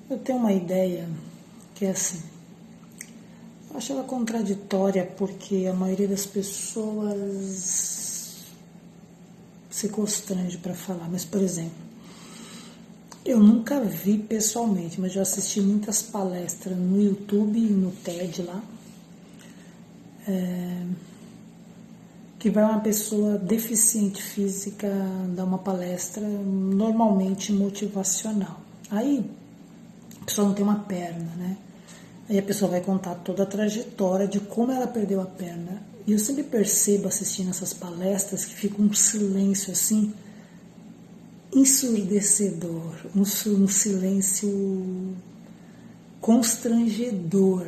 Eu tenho uma ideia que é assim, eu acho ela contraditória porque a maioria das pessoas se constrange para falar, mas por exemplo, eu nunca vi pessoalmente, mas já assisti muitas palestras no YouTube e no TED lá, que vai uma pessoa deficiente física dar uma palestra normalmente motivacional. Aí a pessoa não tem uma perna, né? Aí a pessoa vai contar toda a trajetória de como ela perdeu a perna. E eu sempre percebo assistindo essas palestras que fica um silêncio assim, ensurdecedor, um silêncio constrangedor.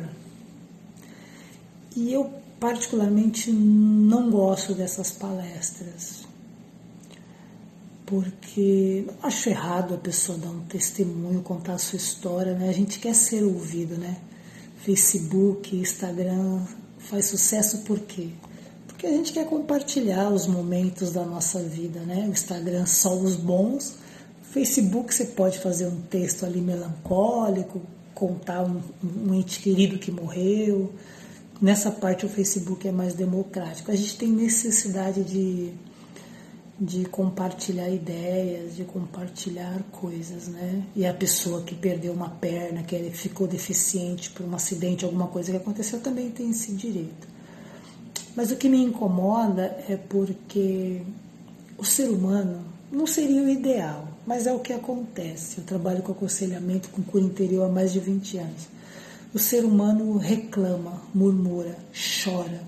E eu particularmente não gosto dessas palestras, porque eu acho errado a pessoa dar um testemunho, contar a sua história, né? A gente quer ser ouvido, né? Facebook, Instagram faz sucesso por quê? Porque a gente quer compartilhar os momentos da nossa vida, né? O Instagram só os bons, o Facebook você pode fazer um texto ali melancólico, contar um ente querido que morreu. Nessa parte o Facebook é mais democrático. A gente tem necessidade de compartilhar ideias, de compartilhar coisas, né? E a pessoa que perdeu uma perna, que ficou deficiente por um acidente, alguma coisa que aconteceu, também tem esse direito. Mas o que me incomoda é porque o ser humano não seria o ideal, mas é o que acontece. Eu trabalho com aconselhamento, com cura interior há mais de 20 anos. O ser humano reclama, murmura, chora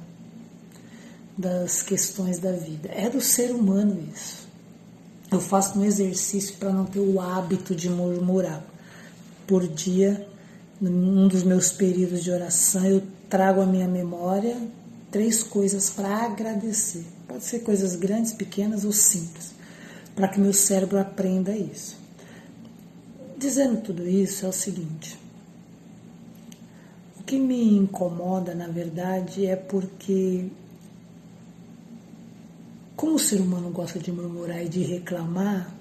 das questões da vida. É do ser humano isso. Eu faço um exercício para não ter o hábito de murmurar. Por dia, num dos meus períodos de oração, eu trago à minha memória 3 coisas para agradecer. Pode ser coisas grandes, pequenas ou simples, para que meu cérebro aprenda isso. Dizendo tudo isso é o seguinte: o que me incomoda, na verdade, é porque, como o ser humano gosta de murmurar e de reclamar,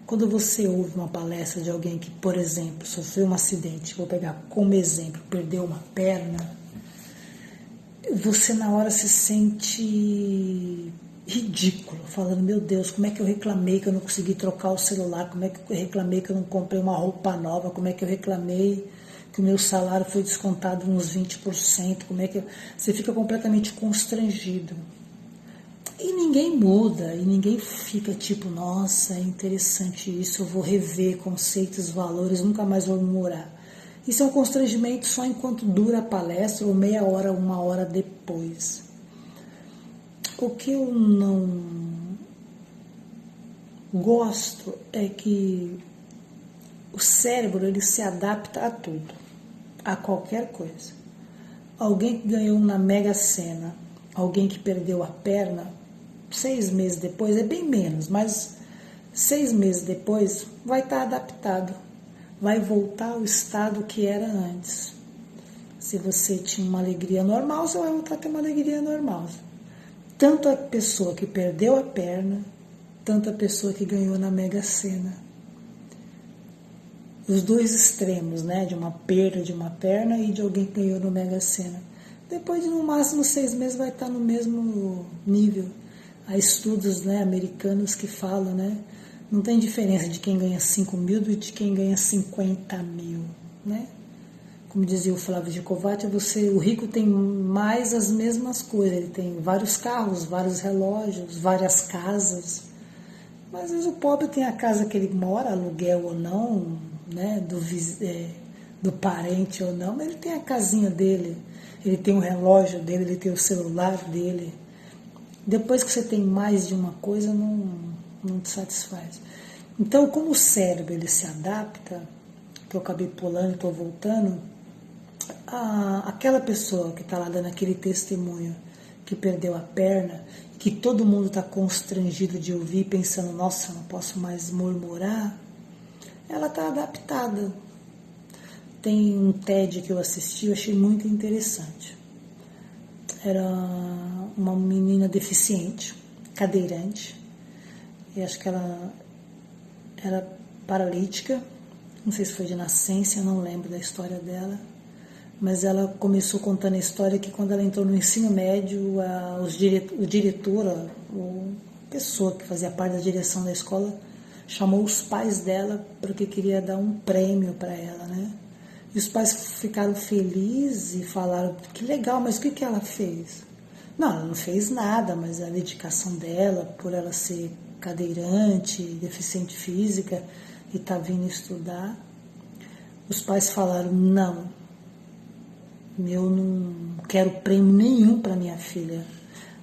quando você ouve uma palestra de alguém que, por exemplo, sofreu um acidente, vou pegar como exemplo, perdeu uma perna, você na hora se sente ridículo, falando, meu Deus, como é que eu reclamei que eu não consegui trocar o celular, como é que eu reclamei que eu não comprei uma roupa nova, como é que eu reclamei que o meu salário foi descontado uns 20%, como é que você fica completamente constrangido. E ninguém muda, e ninguém fica tipo, nossa, é interessante isso, eu vou rever conceitos, valores, nunca mais vou murmurar. Isso é um constrangimento só enquanto dura a palestra, ou meia hora, 1 hora depois. O que eu não gosto é que o cérebro ele se adapta a tudo, a qualquer coisa. Alguém que ganhou na Mega Sena, alguém que perdeu a perna, 6 meses depois, é bem menos, mas 6 meses depois vai estar adaptado, vai voltar ao estado que era antes. Se você tinha uma alegria normal, você vai voltar a ter uma alegria normal. Tanto a pessoa que perdeu a perna, tanto a pessoa que ganhou na Mega Sena. Os dois extremos, né? De uma perda de uma perna e de alguém que ganhou no Mega Sena. Depois de no máximo 6 meses vai estar no mesmo nível. Há estudos, né, americanos que falam, né? Não tem diferença de quem ganha 5 mil e de quem ganha 50 mil, né? Como dizia o Flávio Gicovati, o rico tem mais as mesmas coisas, ele tem vários carros, vários relógios, várias casas, mas às vezes o pobre tem a casa que ele mora, aluguel ou não, né, do parente ou não, mas ele tem a casinha dele, ele tem o relógio dele, ele tem o celular dele. Depois que você tem mais de uma coisa, não te satisfaz. Então, como o cérebro ele se adapta, que eu acabei pulando e estou voltando, aquela pessoa que está lá dando aquele testemunho que perdeu a perna, que todo mundo está constrangido de ouvir, pensando, nossa, não posso mais murmurar, ela está adaptada. Tem um TED que eu assisti, eu achei muito interessante. Era uma menina deficiente, cadeirante, e acho que ela era paralítica, não sei se foi de nascença, eu não lembro da história dela, mas ela começou contando a história que quando ela entrou no ensino médio, o diretor, a pessoa que fazia parte da direção da escola, chamou os pais dela porque queria dar um prêmio para ela, né? E os pais ficaram felizes e falaram, que legal, mas o que ela fez? Não, ela não fez nada, mas a dedicação dela, por ela ser cadeirante, deficiente física e tá vindo estudar, os pais falaram, não, eu não quero prêmio nenhum para minha filha.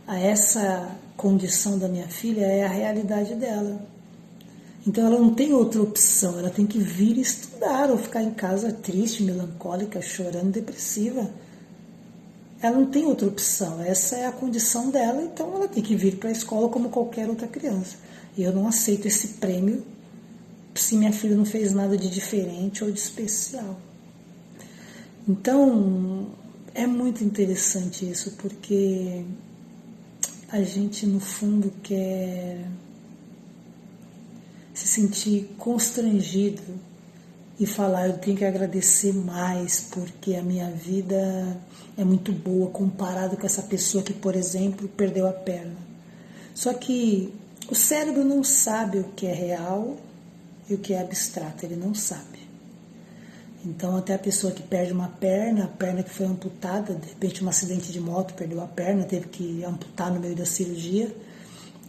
Essa condição da minha filha é a realidade dela. Então ela não tem outra opção, ela tem que vir estudar ou ficar em casa triste, melancólica, chorando, depressiva. Ela não tem outra opção, essa é a condição dela, então ela tem que vir para a escola como qualquer outra criança. E eu não aceito esse prêmio se minha filha não fez nada de diferente ou de especial. Então, é muito interessante isso, porque a gente, no fundo, quer se sentir constrangido e falar, eu tenho que agradecer mais, porque a minha vida é muito boa comparado com essa pessoa que, por exemplo, perdeu a perna. Só que o cérebro não sabe o que é real e o que é abstrato, ele não sabe. Então, até a pessoa que perde uma perna, a perna que foi amputada, de repente um acidente de moto, perdeu a perna, teve que amputar no meio da cirurgia,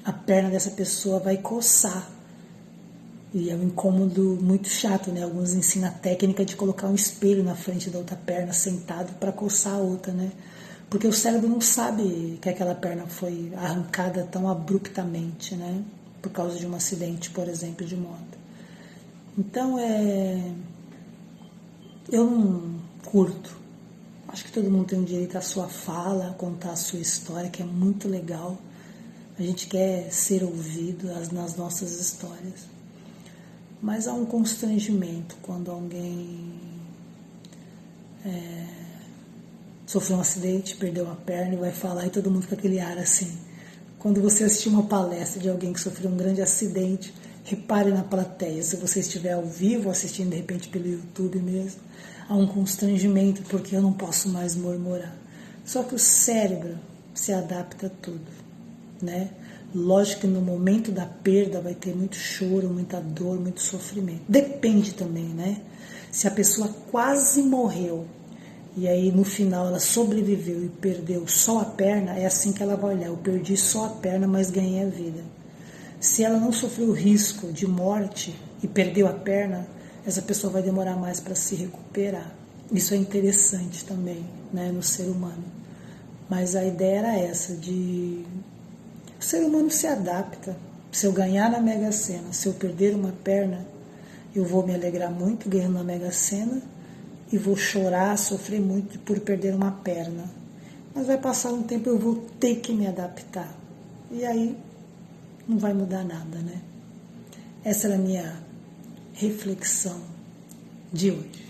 a perna dessa pessoa vai coçar. E é um incômodo muito chato, né? Alguns ensinam a técnica de colocar um espelho na frente da outra perna, sentado, para coçar a outra, né? Porque o cérebro não sabe que aquela perna foi arrancada tão abruptamente, né? Por causa de um acidente, por exemplo, de moto. Então, eu não curto. Acho que todo mundo tem o direito à sua fala, a contar a sua história, que é muito legal. A gente quer ser ouvido nas nossas histórias. Mas há um constrangimento quando alguém sofreu um acidente, perdeu uma perna e vai falar e todo mundo com aquele ar assim. Quando você assistir uma palestra de alguém que sofreu um grande acidente, repare na plateia. Se você estiver ao vivo, assistindo de repente pelo YouTube mesmo, há um constrangimento porque eu não posso mais murmurar. Só que o cérebro se adapta a tudo, né? Lógico que no momento da perda vai ter muito choro, muita dor, muito sofrimento. Depende também, né? Se a pessoa quase morreu e aí no final ela sobreviveu e perdeu só a perna, é assim que ela vai olhar. Eu perdi só a perna, mas ganhei a vida. Se ela não sofreu risco de morte e perdeu a perna, essa pessoa vai demorar mais para se recuperar. Isso é interessante também, né, no ser humano. Mas a ideia era essa, de o ser humano se adapta. Se eu ganhar na Mega Sena, se eu perder uma perna, eu vou me alegrar muito ganhando na Mega Sena e vou chorar, sofrer muito por perder uma perna. Mas vai passar um tempo, eu vou ter que me adaptar. E aí não vai mudar nada, né? Essa era a minha reflexão de hoje.